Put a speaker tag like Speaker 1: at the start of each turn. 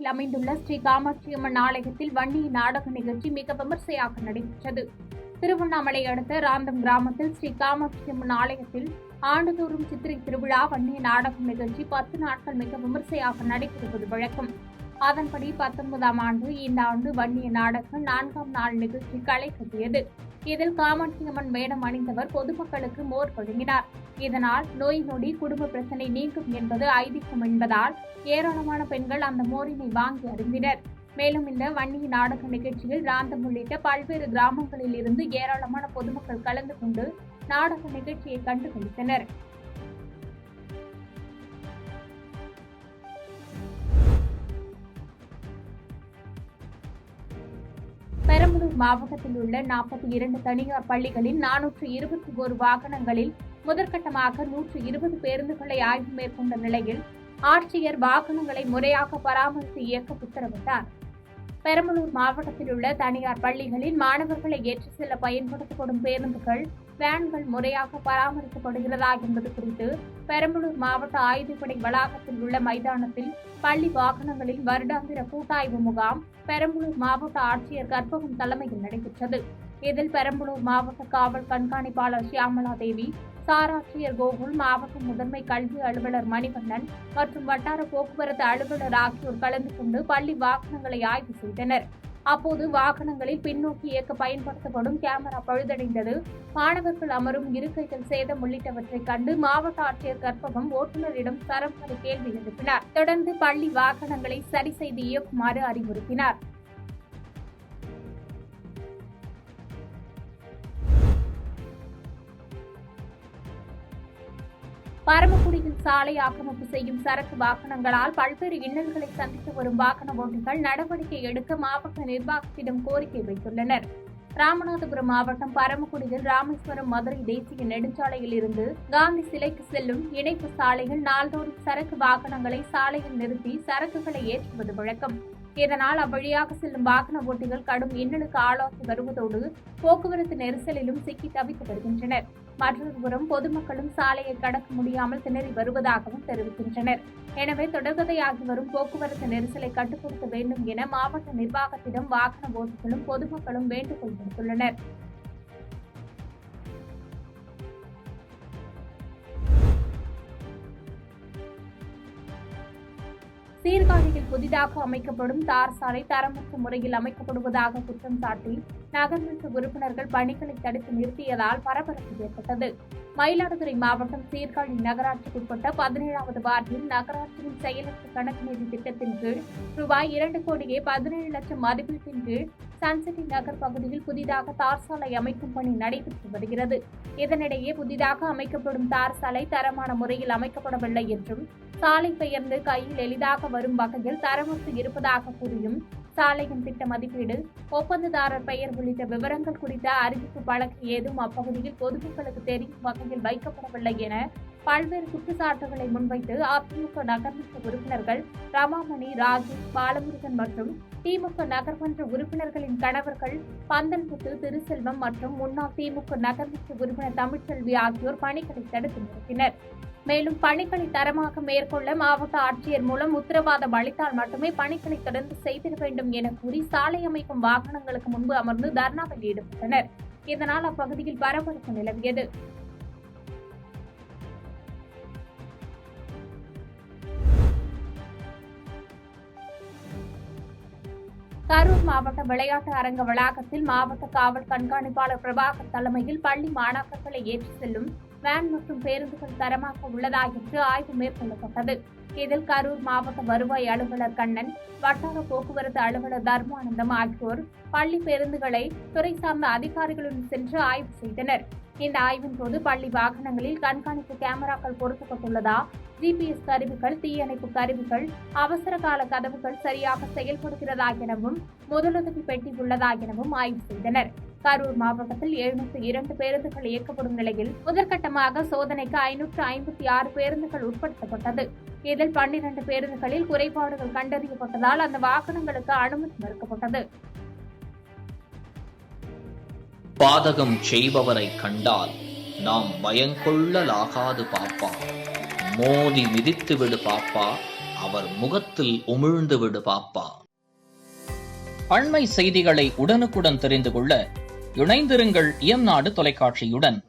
Speaker 1: சீர்காழியில் அமைந்துள்ள ஸ்ரீ காமாட்சியம்மன் ஆலயத்தில் வன்னிய நாடக நிகழ்ச்சி மிக விமர்சையாக நடைபெற்றது. திருவண்ணாமலை அடுத்த ராந்தம் கிராமத்தில் ஸ்ரீ காமாட்சியம்மன் ஆலயத்தில் ஆண்டுதோறும் சித்திரை திருவிழா வன்னிய நாடக நிகழ்ச்சி 10 நாட்கள் மிக விமர்சையாக நடைபெறுவது வழக்கம். அதன்படி 19ஆம் ஆண்டு இந்த ஆண்டு வன்னிய நாடகம் 4ஆம் நாள் நிகழ்ச்சி களை கட்டியது. இதில் காமாட்சியம்மன் வேடம் அணிந்தவர் பொதுமக்களுக்கு மோர் வழங்கினார். இதனால் நோய் நொடி குடும்ப பிரச்சனை நீங்கும் என்பது ஐதீகம் என்பதால் ஏராளமான பெண்கள் அந்த மோரினை வாங்கி அருந்தினர். மேலும் இந்த வன்னிய நாடக நிகழ்ச்சியில் ராந்தம் உள்ளிட்ட பல்வேறு கிராமங்களில் இருந்து ஏராளமான பொதுமக்கள் கலந்து கொண்டு நாடக நிகழ்ச்சியை கண்டுகளித்தனர். பெரம்பலூர் மாவட்டத்தில் உள்ள 42 தனியார் பள்ளிகளில் 421 வாகனங்களில் முதற்கட்டமாக 120 பேருந்துகளை ஆய்வு மேற்கொண்ட நிலையில் ஆட்சியர் வாகனங்களை முறையாக பராமரித்து இயக்க உத்தரவிட்டார். பெரம்பலூர் மாவட்டத்தில் உள்ள தனியார் பள்ளிகளில் மாணவர்களை ஏற்றி செல்ல பயன்படுத்தப்படும் பேருந்துகள், வேன்கள் முறையாக பராமரிக்கப்படுகிறதா என்பது குறித்து பெரம்பலூர் மாவட்ட ஆயுதப்படை வளாகத்தில் உள்ள மைதானத்தில் பள்ளி வாகனங்களில் வருடாந்திர கூட்டாய்வு முகாம் பெரம்பலூர் மாவட்ட ஆட்சியர் கற்பகம் தலைமையில் நடைபெற்றது. இதில் பெரம்பலூர் மாவட்ட காவல் கண்காணிப்பாளர் ஷியாமலா தேவி, சாராட்சியர் கோகுல், மாவட்ட முதன்மை கல்வி அலுவலர் மணிவண்ணன் மற்றும் வட்டார போக்குவரத்து அலுவலர் ஆகியோர் கலந்து கொண்டு பள்ளி வாகனங்களை ஆய்வு செய்தனர். அப்போது வாகனங்களில் பின்னோக்கி இயக்க பயன்படுத்தப்படும் கேமரா பழுதடைந்தது, மாணவர்கள் அமரும் இருக்கைகள் சேதம் உள்ளிட்டவற்றை கண்டு மாவட்ட ஆட்சியர் கற்பகம் ஓட்டுநரிடம் தரம்பட கேள்வி எழுப்பினார். தொடர்ந்து பள்ளி வாகனங்களை சரி செய்து இயக்குமாறு அறிவுறுத்தினார். பரமக்குடியில் சாலை ஆக்கிரமிப்பு செய்யும் சரக்கு வாகனங்களால் பல்வேறு இன்னல்களை சந்தித்து வரும் வாகன ஓட்டிகள் நடவடிக்கை எடுக்க மாவட்ட நிர்வாகத்திடம் கோரிக்கை வைத்துள்ளனர். ராமநாதபுரம் மாவட்டம் பரமக்குடியில் ராமேஸ்வரம் மதுரை தேசிய நெடுஞ்சாலையில் இருந்து காந்தி சிலைக்கு செல்லும் இணைப்பு சாலையில் நாள்தோறும் சரக்கு வாகனங்களை சாலையில் நிறுத்தி சரக்குகளை ஏற்றுவது வழக்கம். இதனால் அவ்வழியாக செல்லும் வாகன ஓட்டிகள் கடும் இன்னலுக்கு ஆளாகி வருவதோடு போக்குவரத்து நெரிசலிலும் சிக்கி தவித்து வருகின்றனர். மற்றொருபுறம் பொதுமக்களும் சாலையை கடக்க முடியாமல் திணறி வருவதாகவும் தெரிவிக்கின்றனர். எனவே தொடர்கதையாகி வரும் போக்குவரத்து நெரிசலை கட்டுப்படுத்த வேண்டும் என மாவட்ட நிர்வாகத்திடம் வாகன ஓட்டிகளும் பொதுமக்களும் வேண்டுகோள் விடுத்துள்ளனர். சீர்காழியில் புதிதாக அமைக்கப்படும் தார் சாலை தரமற்ற முறையில் அமைக்கப்படுவதாக குற்றம் சாட்டி நகர்மன்ற உறுப்பினர்கள் பணிகளை தடுத்து நிறுத்தியதால் பரபரப்பு ஏற்பட்டது. மயிலாடுதுறை மாவட்டம் சீர்காழி நகராட்சிக்குட்பட்ட 17வது வார்டில் நகராட்சியின் செயலற்ற கணக்கு நிதி திட்டத்தின் கீழ் ரூபாய் 2 கோடியே 17 லட்சம் மதிப்பீட்டின் கீழ் சன்சிட்டி நகர் பகுதியில் புதிதாக தார் சாலை அமைக்கும் பணி நடைபெற்று வருகிறது. இதனிடையே புதிதாக அமைக்கப்படும் தார் சாலை தரமான முறையில் அமைக்கப்படவில்லை என்றும் சாலை பெயர்ந்து கையில் எளிதாக வரும் வகையில் தரமற்று இருப்பதாக கூறியும் சாலையின் திட்ட மதிப்பீடு, ஒப்பந்ததாரர் பெயர் உள்ளிட்ட விவரங்கள் குறித்த அறிவிப்பு பலகை ஏதும் அப்பகுதியில் பொதுமக்களுக்கு தெரியும் வகையில் வைக்கப்படவில்லை என பல்வேறு குற்றச்சாட்டுகளை முன்வைத்து அதிமுக நகர்மன்ற உறுப்பினர்கள் ரமாமணி, ராஜேஷ், பாலமுருகன் மற்றும் திமுக நகர்மன்ற உறுப்பினர்களின் கணவர்கள் பந்தல்முத்து, திருசெல்வம் மற்றும் முன்னாள் திமுக நகர்மன்ற உறுப்பினர் தமிழ்ச்செல்வி ஆகியோர் பணிகளை தடுத்து நிறுத்தினர். மேலும் பணிகளை தரமாக மேற்கொள்ள மாவட்ட ஆட்சியர் மூலம் உத்தரவாதம் அளித்தால் மட்டுமே பணிகளை தொடர்ந்து செய்திட வேண்டும் என கூறி சாலை அமைக்கும் வாகனங்களுக்கு முன்பு அமர்ந்து தர்ணாவில் ஈடுபட்டனர். இதனால் அப்பகுதியில் பரபரப்பு நிலவியது. கரூர் மாவட்ட விளையாட்டு அரங்க வளாகத்தில் மாவட்ட காவல் கண்காணிப்பாளர் பிரபாகர் தலைமையில் பள்ளி மாணாக்கர்களை ஏற்றி செல்லும் வேன் மற்றும் பேருந்துகள் தரமாக உள்ளதா என்று ஆய்வு மேற்கொள்ளப்பட்டது. இதில் கரூர் மாவட்ட வருவாய் அலுவலர் கண்ணன், வட்டார போக்குவரத்து அலுவலர் தர்மானந்தம் ஆகியோர் பள்ளி பேருந்துகளை துறை சார்ந்த அதிகாரிகளுடன் சென்று ஆய்வு செய்தனர். இந்த ஆய்வின் போது பள்ளி வாகனங்களில் கண்காணிப்பு கேமராக்கள் பொருத்தப்பட்டுள்ளதா, ஜிபிஎஸ் கருவிகள், தீயணைப்பு கருவிகள், அவசர கால கதவுகள் சரியாக செயல்படுகிறதா எனவும் முதலுதவி பெட்டி உள்ளதா எனவும் ஆய்வு செய்தனர். கரூர் மாவட்டத்தில் 702 பேருந்துகள் இயக்கப்படும் நிலையில் முதற்கட்டமாக சோதனைக்கு 556 பேருந்துகள் உட்படுத்தப்பட்டது. இதில் 12 பேருந்துகளில் குறைபாடுகள் கண்டறியப்பட்டதால் அந்த வாகனங்களுக்கு அனுமதி மறுக்கப்பட்டது.
Speaker 2: பாதகம் செய்பவரை கண்டால் நாம் பயங்கொள்ளலாகாது பாப்பா. மோதி மிதித்து விடு பாப்பா, அவர் முகத்தில் உமிழ்ந்து விடு பாப்பா. அண்மை செய்திகளை உடனுக்குடன் தெரிந்து கொள்ள இணைந்திருங்கள் இயம்நாடு தொலைக்காட்சியுடன்.